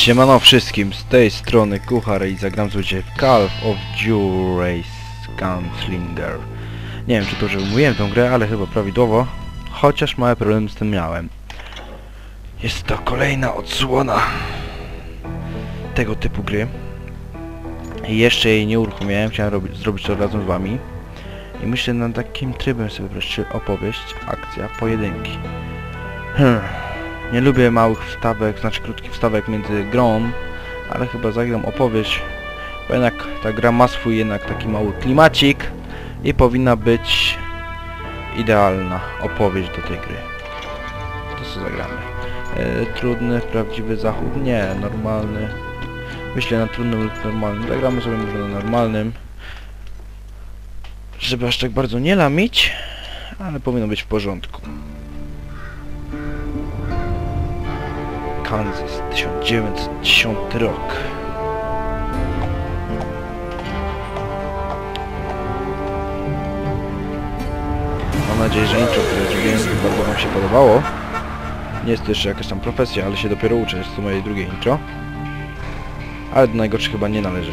Siemano wszystkim, z tej strony Kucharem i zagram dzisiaj w Call of Juarez Gunslinger. Nie wiem, czy to, że mówiłem tą grę, ale chyba prawidłowo, chociaż małe problemy z tym miałem. Jest to kolejna odsłona tego typu gry. I jeszcze jej nie uruchomiłem, chciałem zrobić to razem z wami. I myślę, nad takim trybem sobie wybrać, czy opowieść, akcja, pojedynki. Nie lubię małych wstawek, znaczy krótkich wstawek między grą, ale chyba zagram opowieść, bo jednak ta gra ma swój jednak taki mały klimacik i powinna być idealna opowieść do tej gry. To co zagramy? Trudny, prawdziwy zachód? Nie, normalny. Myślę na trudnym lub normalnym. Zagramy sobie może na normalnym, żeby aż tak bardzo nie lamić, ale powinno być w porządku. Kansas, 1910 rok. Mam nadzieję, że intro, które zrobiłem, bardzo wam się podobało. Nie jest to jeszcze jakaś tam profesja, ale się dopiero uczę, jest to moje drugie intro. Ale do najgorszych chyba nie należy.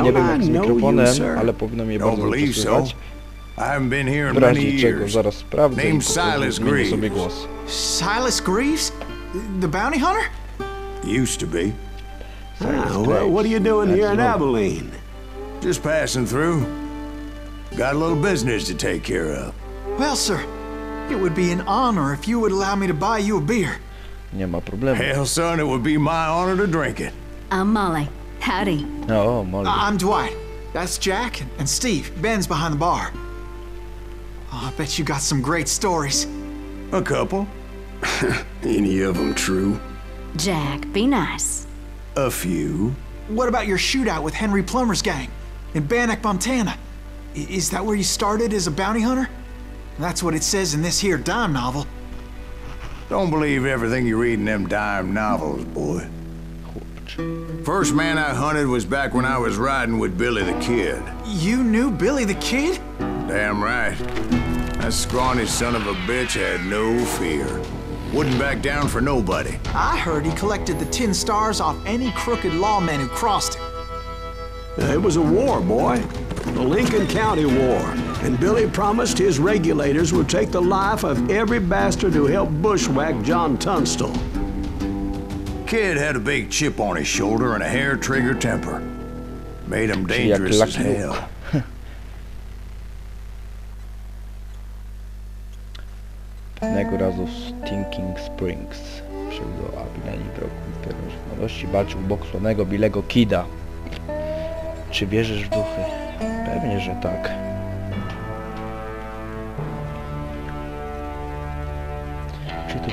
Nie wiem jak z mikrofonem, ale powinno mnie bardzo dobrze słychać. W razie czego zaraz sprawdzę i zmienię sobie głos. Silas Greaves? The bounty hunter? Used to be. What are you doing here in Abilene? Just passing through. Got a little business to take care of. Well, sir, it would be an honor if you would allow me to buy you a beer. Nie ma problemu. Hell, son, it would be my honor to drink it. I'm Molly. Howdy. O, Molly. I'm Dwight. That's Jack and Steve. Ben's behind the bar. Oh, I bet you got some great stories. A couple. Any of them true? Jack, be nice. A few. What about your shootout with Henry Plummer's gang in Bannock, Montana? Is that where you started as a bounty hunter? That's what it says in this here dime novel. Don't believe everything you read in them dime novels, boy. First man I hunted was back when I was riding with Billy the Kid. You knew Billy the Kid? Damn right. That scrawny son of a bitch had no fear. Wouldn't back down for nobody. I heard he collected the 10 stars off any crooked lawmen who crossed him. It was a war, boy. The Lincoln County War. And Billy promised his regulators would take the life of every bastard who helped bushwhack John Tunstall. Kid had a big chip on his shoulder and a hair-trigger temper. Made him dangerous as hell. Pewnego razu w Stinking Springs przybył do Abilene w roku młodości, walczył u boku sławnego Billego Kida. Czy wierzysz w duchy? Pewnie, że tak. Czytuj.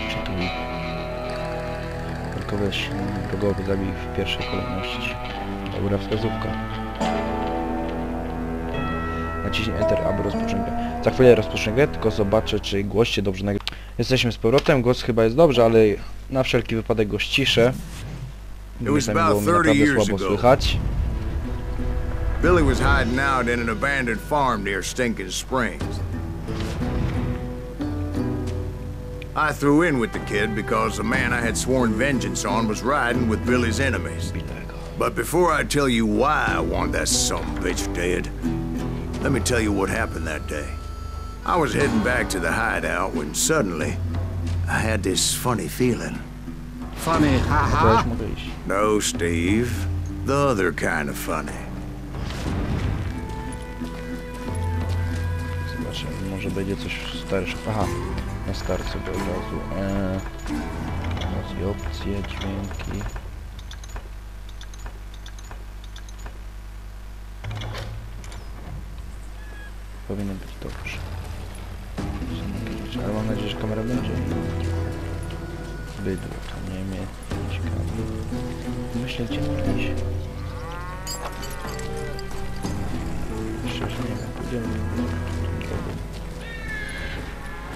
Wrogowie zabij w pierwszej kolejności. Dobra wskazówka. Naciśnij Enter, aby rozpocząć grę. Za chwilę rozpocznę grę, tylko zobaczę, czy głos się dobrze nagrywa. Jesteśmy z powrotem, głos chyba jest dobrze, ale na wszelki wypadek go ściszę. Było mi naprawdę słabo słychać. Billy was hiding out in an abandoned farm near Stinking Springs. I threw in with the kid because the man I had sworn vengeance on was riding with Billy's enemies. But before I tell you why I want that sumbitch dead, let me tell you what happened that day. I was heading back to the hideout when suddenly I had this funny feeling. Funny, haha. No, Steve. The other kind of funny. Zobaczmy, może będzie coś starsze. Aha, na start sobie od razu. Opcje, dźwięki. Powinno być dobrze. Ale mam nadzieję, że kamera będzie. Bydło to nie mnie. Ciekawe. Myślę, gdzie mam iść. Szczerze nie wiem, pójdziemy.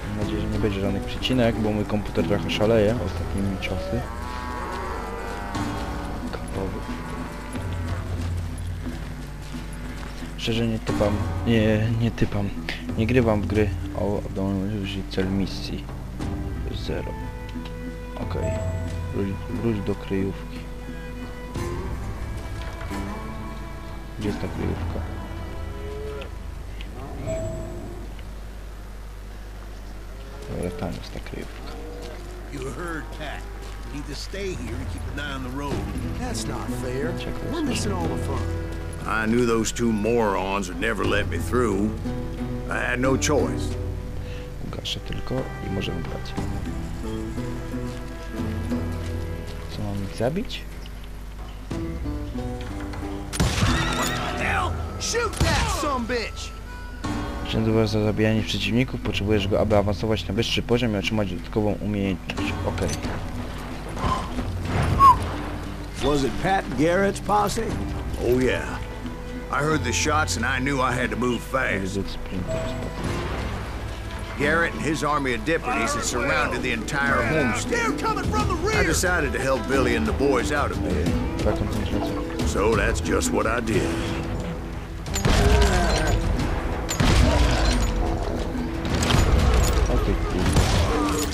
Mam nadzieję, że nie będzie żadnych przycinek, bo mój komputer trochę szaleje ostatnimi czasy. szczerze nie typam, nie grywam w gry o cel misji 0. Okej. Wróć do kryjówki. Gdzie jest ta kryjówka? Dobra, tam jest ta kryjówka. You heard Pat. You need to stay here and keep an eye on the road. That's not fair. We're missing all the fun. I knew those two morons would never let me through. I had no choice. Ugaszę tylko i możemy grać. Co, mam ich zabić? Hell, shoot that sumbitch! Rzędowa za zabijanie przeciwników, potrzebujesz go, aby awansować na wyższy poziom i otrzymać dodatkową umiejętność. Okej. Was it Pat Garrett's posse? Oh yeah. I heard the shots and I knew I had to move fast. Garrett and his army of deputies had surrounded the entire homestead. They're coming from the I rear! decided to help Billy and the boys out a bit. So that's just what I did.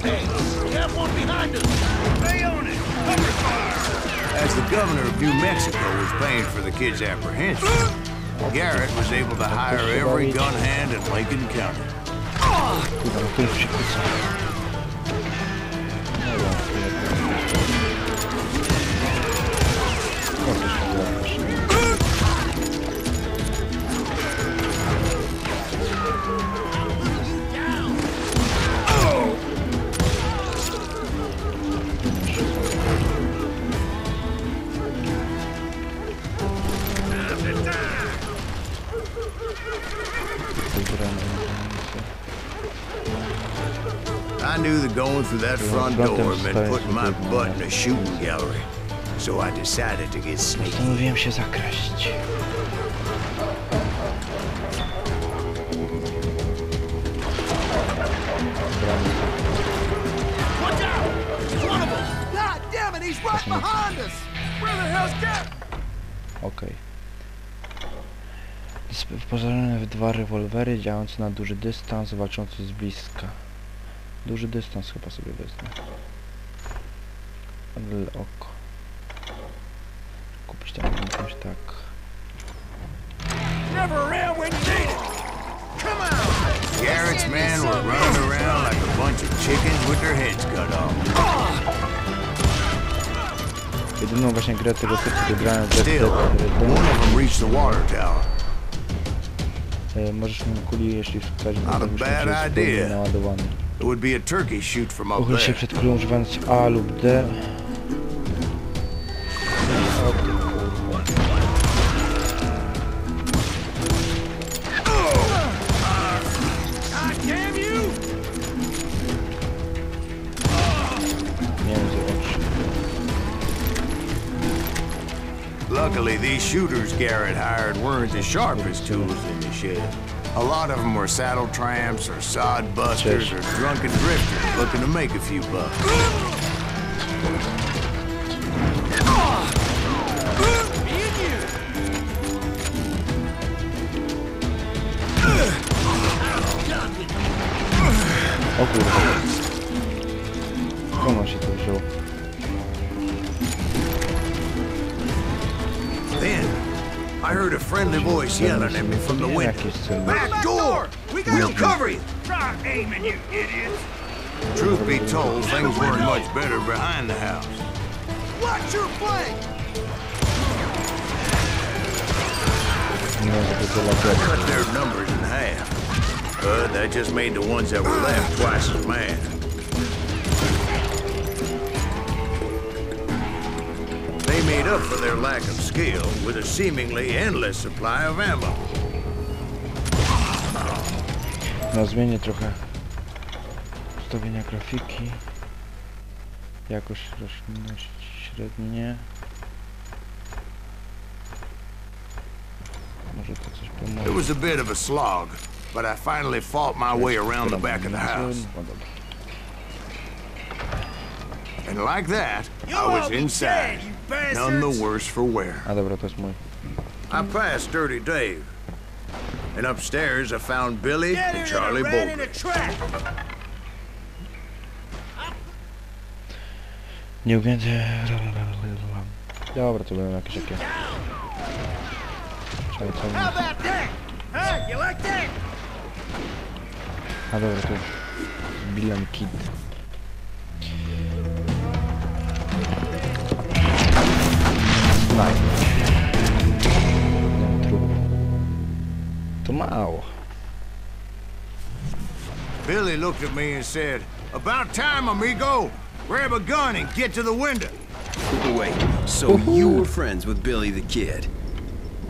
Hey, we have one behind us! Stay on it! Cover fire! As the governor of New Mexico was paying for the kids' apprehension, Garrett was able to hire every gun hand in Lincoln County. I knew that going through that front door meant putting my butt in a shooting gallery, so I decided to get sneaky. Postanowiłem się zakraść. Watch out! It's one of them! God damn it, he's right behind us! Where the hell's Cap? Okej. Wyposażone w 2 rewolwery działające na duży dystans, walczące z bliska. Duży dystans chyba sobie wezmę. Ale oko. Kupić tam jakąś tak. Never around when you need it! Come on! Garrett's men were running around like a bunch of chickens with their heads cut off. Jedyną właśnie grę tego typu grałem w Still, one of them reached the water tower. Możesz mi kuli, jeśli wskazać Not a bad idea. naładowany. It would be a turkey shoot from up Uchyl się there. przed kulą używając A lub D. Luckily, these shooters Garrett hired weren't the sharpest tools in the shed. A lot of them were saddle tramps or sod busters or drunken drifters looking to make a few bucks. O kurwa. Skąd się to wziął? Then, I heard a friendly voice yelling at me from the window. Back door! We'll cover you! Try aiming, you idiots! Truth be told, things weren't much better behind the house. Watch your flank! I cut their numbers in half, but that just made the ones that were left twice as mad. They made up for their lack of skill with a seemingly endless supply of ammo. No, zmienię trochę ustawienia grafiki. Jakość, roślinność średnie. Może to coś pomoże. It was a bit of a slog, but I finally fought my way around the back of the house. And like that, I was inside, none the worse for wear. A dobra, to jest mój. I passed Dirty Dave. And upstairs I found Billy and Charlie Bolton. Nieugięcie... Dobra, to będą jakieś takie... A dobra, tu... Bilan Kid. Nice. To mało. Billy looked at me and said, "About time, amigo. Grab a gun and get to the window." Wait, so you were friends with Billy the Kid?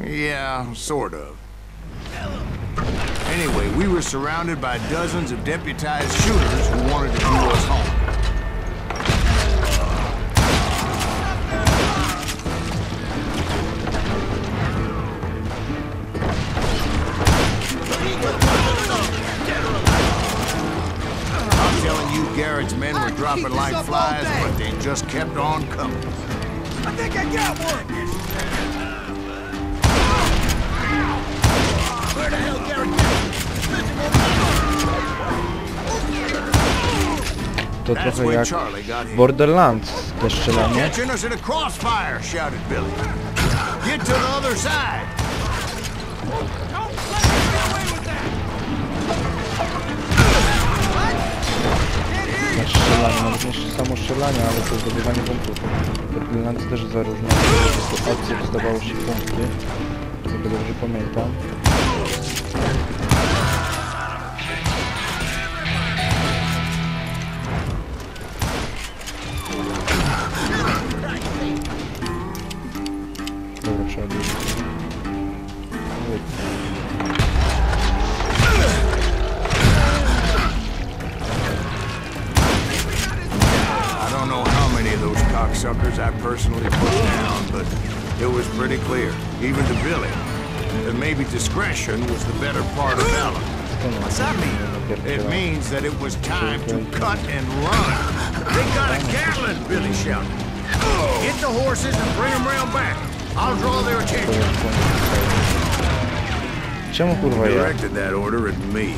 Yeah, sort of. Anyway, we were surrounded by dozens of deputized shooters who wanted to do us home. I'm telling you, Garrett's men were dropping like flies, but they just kept on coming. I think I got one! Where the hell Garrett? To trochę jak Borderlands, te strzelanie. Catching us in a crossfire, shouted Billy. Get to the other side. Na strzelanie, nawet nie samo strzelanie, ale to zdobywanie punktów. Borderlands też za różne akcje dostawało się punkty, z tego dobrze pamiętam. Dobra, trzeba było... I don't know how many of those cocksuckers I personally put down, but it was pretty clear, even to Billy, that maybe discretion was the better part of valor. What's that mean? It means that it was time to cut and run. They got a Gatling, Billy shouted. Get the horses and bring them round back. I'll draw their attention. Czemu kurwa ja? Directed that order at me,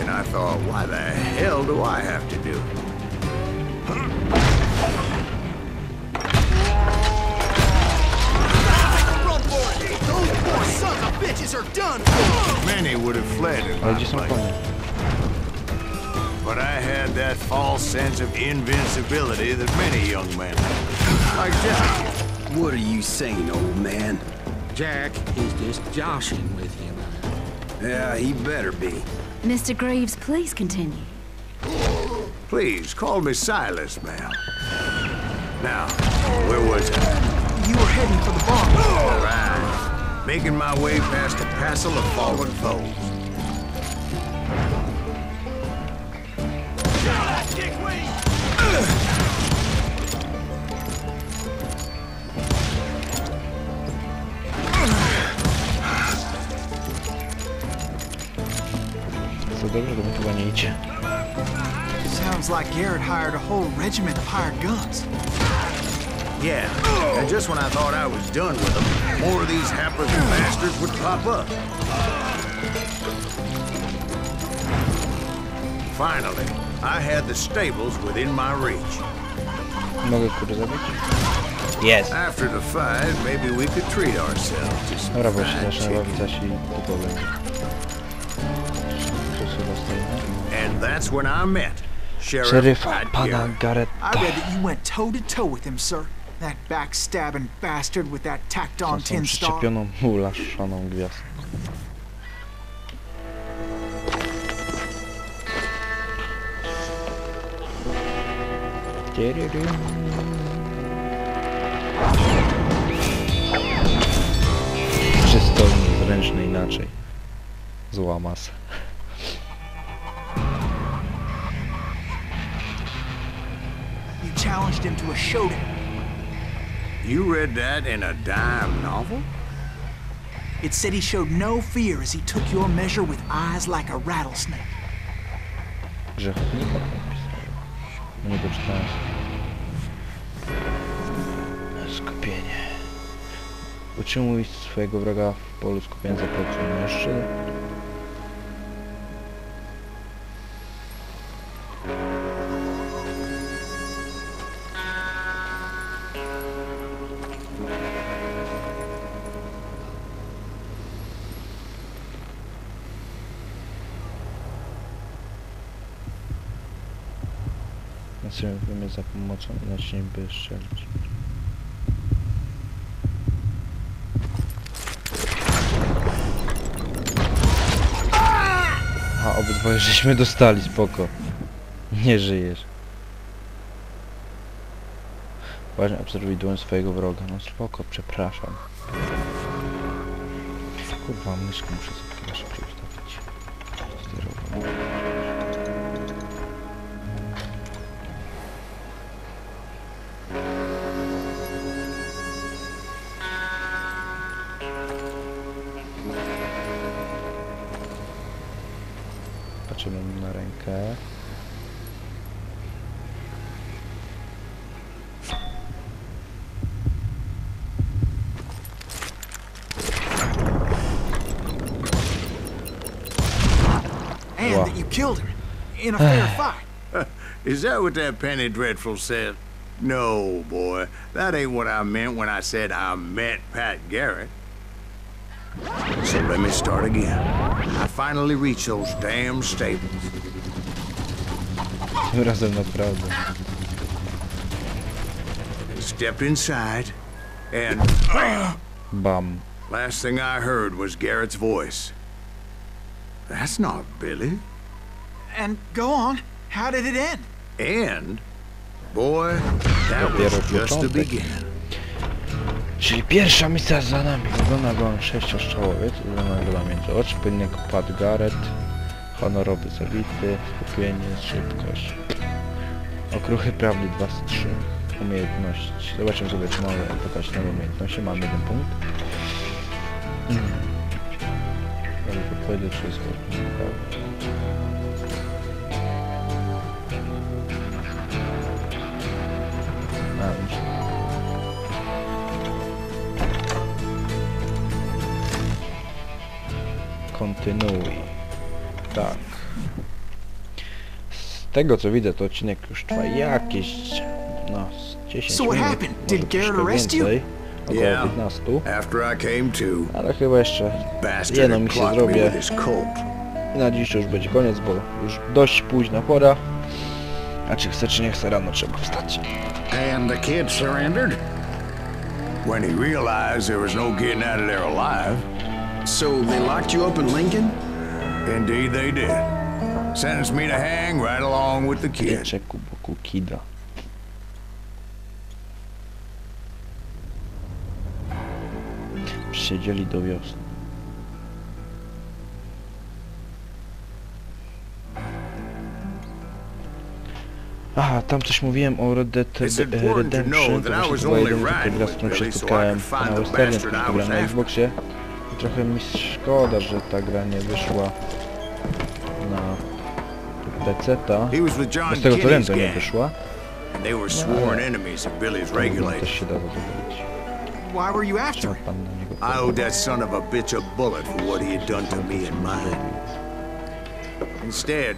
and I thought, why the hell do I have to do it? Run for it! Those poor sons of bitches are done for! Many would have fled in Ale my gdzie są place. konie? But I had that false sense of invincibility that many young men have. Like Jack. What are you saying, old man? Jack is just joshing with him. Yeah, he better be. Mr. Greaves, please continue. Please, call me Silas, ma'am. Now, where was I? You were heading for the barn. All right. Making my way past a passel of fallen foes. Co dobrze, to mi chyba nie idzie. Sounds like Garrett hired a whole regiment of hired guns. Yeah, and just when I thought I was done with them, more of these hapless bastards would pop up. Finally, I had the stables within my reach. Mogę kurde zabić? Jest! After the fight, maybe we could treat ourselves to some Dobra, bo się fried zacznę chicken. bawić zaś i to będzie. And that's when I met Sheriff Szeryfa Pat pana Garrett. I Garretta. read that you went toe-to-toe with him, sir. That backstabbing bastard with that tacked-on Tą tin star. przyczepioną, ulaszoną gwiazdę. Przystojny, zręczny inaczej. Zła masa. You challenged him to a showdown. You read that in a dime novel? It said he showed no fear as he took your measure with eyes like a rattlesnake. Grzechownika napisał. Nie doczytałem. Skupienie. Utrzymuj swojego wroga w polu skupienia za pomocą mężczyzn. Następujemy za pomocą inaczej by strzelić. A obydwoje żeśmy dostali, spoko. Nie żyjesz. Właśnie obserwuj dłoń swojego wroga. No spoko, przepraszam. Kurwa, myszkę muszę sobie chyba szybciej ustawić. Sterowanie. Patrzymy mu na rękę. And that you killed him in a fair fight. Is that what that penny dreadful said? No, boy. That ain't what I meant when I said I met Pat Garrett. So let me start again. I finally reached those damn stables. Tym razem naprawdę. Stepped inside, and Bam. last thing I heard was Garrett's voice. That's not Billy. And go on. How did it end? And, boy, that was just the beginning. Czyli pierwsza misja za nami. Wygląda go 6-strzałowiec. Wygląda między oczy. Pojedynek Pat Garrett. Honorowy zabity. Skupienie, szybkość. Okruchy prawdy 2 z 3. Umiejętności. Zobaczymy sobie, czy mamy pokazać nowe umiejętności. Mamy 1 punkt. Ale to powiedzieć, czy jest kontynuuj. Tak. Z tego co widzę, to odcinek już trwa jakieś... no, z 10 So what minut, happened? może Did Garrett troszkę arrest you? więcej. Około Yeah. 15. After I came to, Ale chyba jeszcze bastard jedną had misję clocked me zrobię. with his Colt. I na dziś to już będzie koniec, bo już dość późna pora. A czy chcę, czy nie chcę, rano trzeba wstać. And the kid surrendered? When he realized there was no getting out of there alive. So they locked you up in Lincoln? Indeed they did. Sentenced me to hang right along with the kid. Wiecie, kuboku kida. Siedzieli do wiosny. Aha, tam coś mówiłem o Red Dead Redemption, to właśnie była jedyna taka gra, z którą się spotkałem na Westernie, tylko gra na Xboxie. I trochę mi szkoda, że ta gra nie wyszła na PC-ta. Z tego co wiem, to nie wyszła. They were sworn enemies of Billy's Też regulators. się da zadowolić. Why were you after Trzeba him? pan na niego I owed that son of a bitch a bullet for what he had done to me and mine. Instead,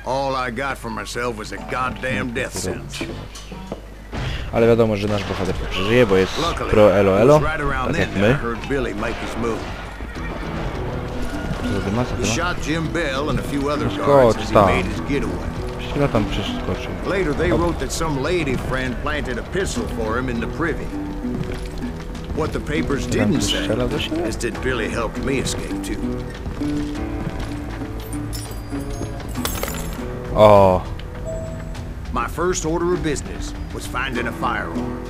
all I got for myself was a goddamn death sentence. Ale wiadomo, że nasz bohater to przeżyje, bo jest Luckily, pro it elo was elo, right around tak jak then that I my. heard Billy make his move. He Chwila shot Jim Bell and a few other guards as he made his getaway. tam przeskoczył. Later, they wrote that some lady friend planted a pistol for him in the privy. What the papers didn't say is that Billy helped me escape too. O, My first order of business was finding a firearm.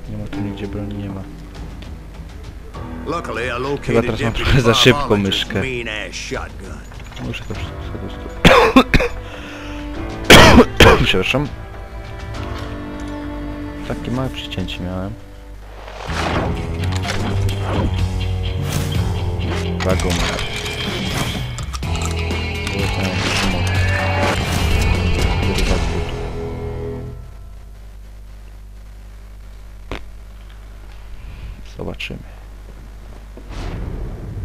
nie ma tu nigdzie broni, nie ma. Luckily, I Chyba located teraz mam Deputy trochę za Bob szybko Hollinger's myszkę. mean-ass shotgun. Muszę to wszystko przepraszam. Takie małe przycięcie miałem. Wagą. Zobaczymy.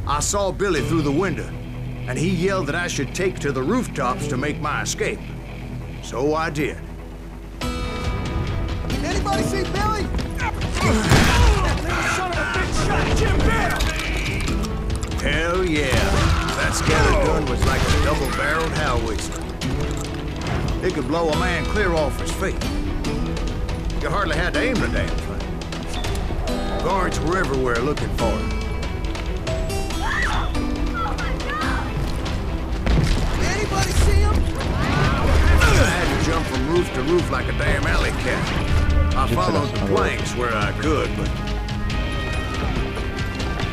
I saw Billy through the window, and he yelled that I should take to the rooftops to make my escape. So I did. Anybody see Billy? Son of a bitch shot Jim Bell! Hell yeah. That scared gun was like a double-barreled howitzer. It could blow a man clear off his feet. You hardly had to aim the damn thing. Guards were everywhere looking for him. Anybody see him? I had to jump from roof to roof like a damn alley cat. I followed the planks where I could, but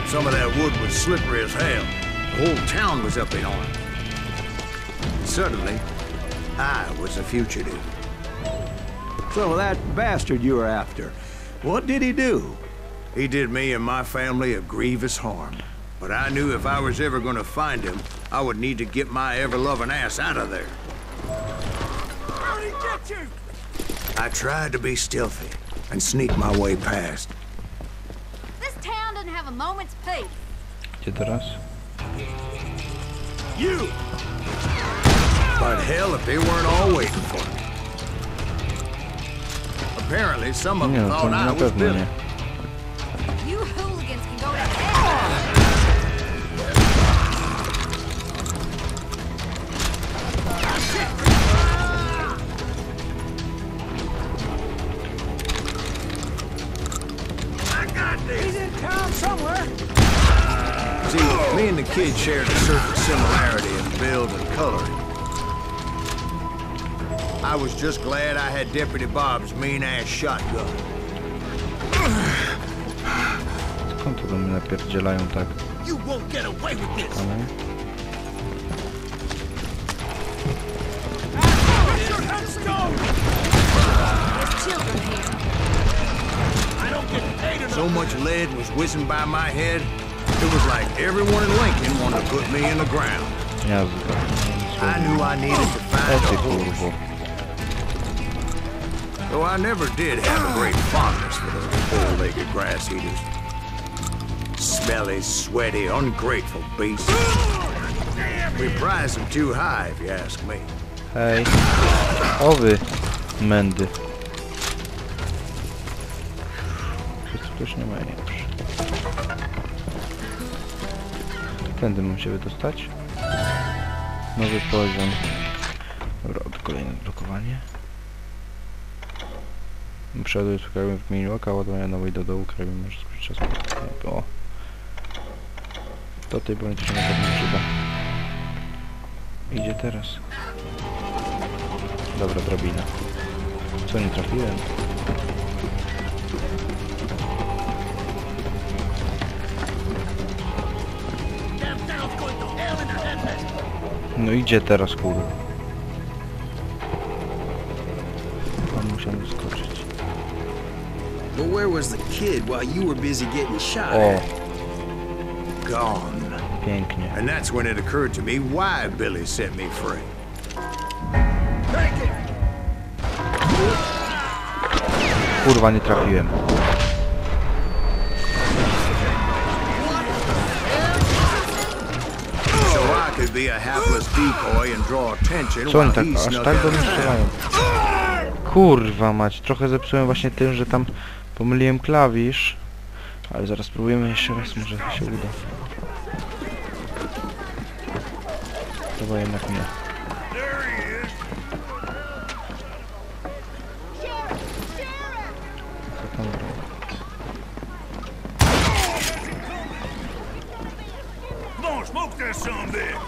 some of that wood was slippery as hell. The whole town was up in arms. And suddenly, I was a fugitive. So that bastard you were after, what did he do? He did me and my family a grievous harm. But I knew if I was ever going to find him, I would need to get my ever-loving ass out of there. Where'd he get you? I tried to be stealthy and sneak my way past. This town doesn't have a moment's peace. Gdzie teraz? You! But hell, if they weren't all waiting for me. Apparently, some of Nie, them no to thought I na was pewno Billy. nie. You hooligans can go to hell. He's in town somewhere. See, me and the kid shared a certain similarity in build and coloring. I was just glad I had Deputy Bob's mean-ass shotgun. Skąd to do mnie napierdzielają tak? You won't get away with this. Ale... There's children here. I don't get paid enough. So much lead was whizzing by my head, it was like everyone in Lincoln wanted to put me in the ground. Jazda. I knew I needed to find Ty a hole. kurwo. Though I never did have a great fondness for those four-legged grass eaters. Smelly, sweaty, ungrateful beasts. We prize them too high, if you ask me. Hej. O wy, mędy. Wszyscy też nie mają już. Tędy mam się wydostać. Nowy poziom. Dobra, kolejne blokowanie. Przeładuję z krajowym w menu oka, ładowania nowej do dołu, krajowy może skrócić czas. O! Do tej broni to się na pewno przyda. Idzie teraz. Dobra, drabina. Co, nie trafiłem? No idzie teraz, kurwa. Tam musiałem skoczyć. But where was the kid while you were busy getting shot O, at? Gone. pięknie. And that's when it occurred to me why Billy set me free. Kurwa, nie trafiłem. So I could be a hapless decoy and draw attention Co oni while tak, he aż snuck tak do out mnie of town. strzelają? Kurwa mać, trochę zepsułem właśnie tym, że tam pomyliłem klawisz. Ale zaraz spróbujemy jeszcze raz, może się uda. Chyba jednak nie. Co tam robię? Come on, smoke that son bitch.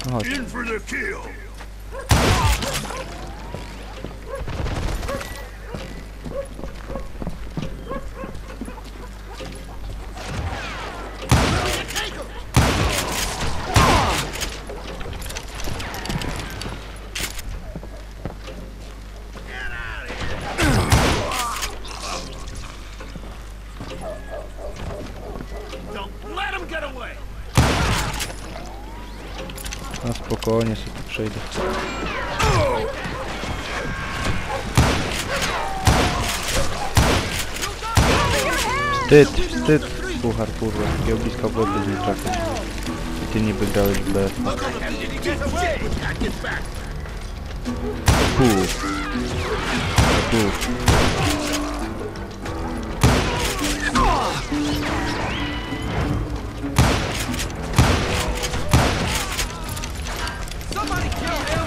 No chodź. In for the kill. Don't let him get away. Na spokojnie sobie tu przejdę. Wstyd, wstyd! Puchar, kurwa, takiego bliska było też nie trafić. I ty nie wygrałeś w B. Somebody kill him!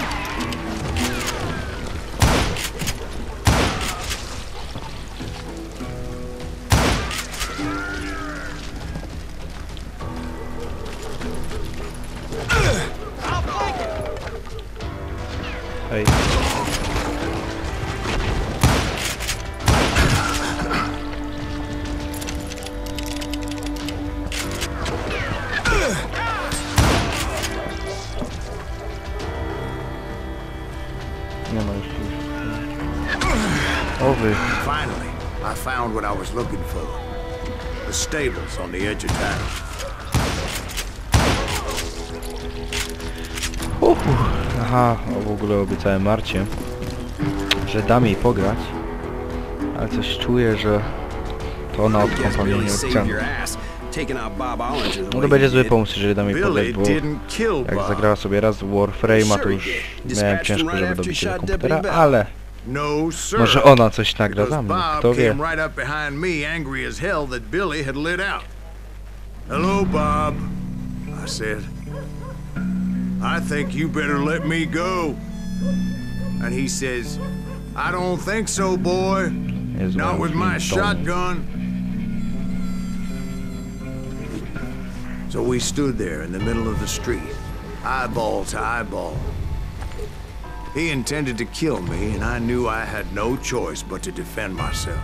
I'll flank it! Hej. Nie ma już. Owy. Finally, I found what I was looking for. The stables on the edge of town. Aha, w ogóle obiecałem Marcie, że dam jej pograć, ale coś czuję, że to ona odkąpa mnie nie odciągnie. No to będzie zły pomysł, jeżeli dam jej pograć, bo jak zagrała sobie raz Warframe'a, to już miałem ciężko, żeby dobić do komputera, ale może ona coś nagra za mnie, kto wie. Hello, Bob, I said. I think you better let me go. And he says, I don't think so, boy. Not with my shotgun. So we stood there in the middle of the street, eyeball to eyeball. He intended to kill me, and I knew I had no choice but to defend myself.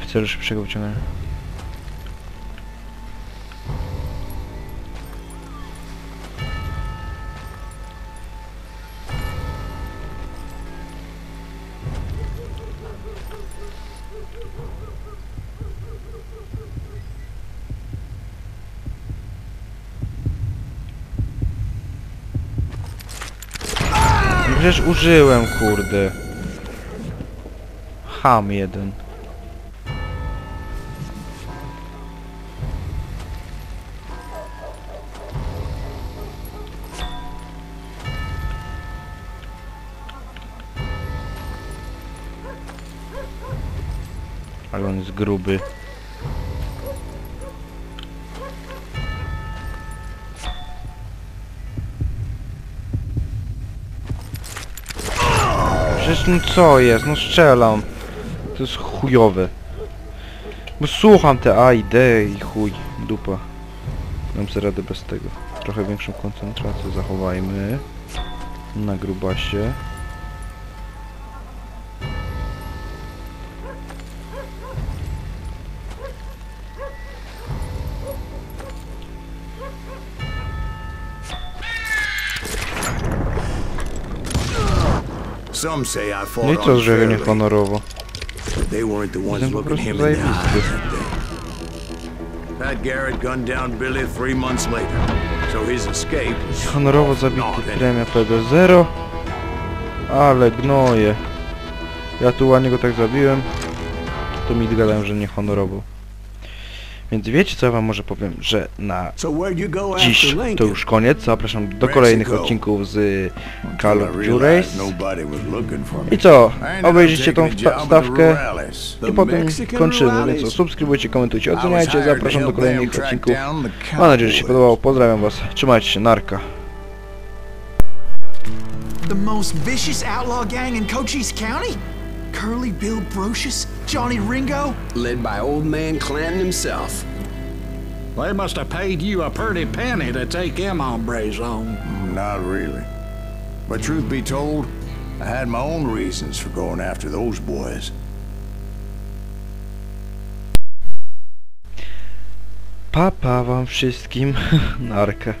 W celu szybszego wyciągania. Przecież użyłem, kurde. Ham jeden. Ale on jest gruby. Przecież no co jest? No strzelam. To jest chujowe. Bo słucham te A i D i chuj. Dupa. Dam sobie radę bez tego. Trochę większą koncentrację zachowajmy. Na grubasie. No i co, że nie honorowo? Jestem po prostu zajebisty. Honorowo zabity, premia PB0. Ale gnoje. Ja tu ładnie go tak zabiłem. To mi gadają, że nie honorowo. Więc wiecie co ja wam może powiem, że na dziś to już koniec. Zapraszam do kolejnych odcinków z Call of Juarez. I co? Obejrzyjcie tą stawkę i potem kończymy. Więc co? Subskrybujcie, komentujcie, oceniajcie. Zapraszam do kolejnych odcinków. Mam nadzieję, że się podobało. Pozdrawiam was. Trzymajcie się. Narka. The most vicious outlaw gang in Cochise County? Curly Bill Brocious? Johnny Ringo? Led by old man Clanton himself. They must have paid you a pretty penny to take them hombres on. Not really. But truth be told, I had my own reasons for going after those boys. Papa wam wszystkim. Narka.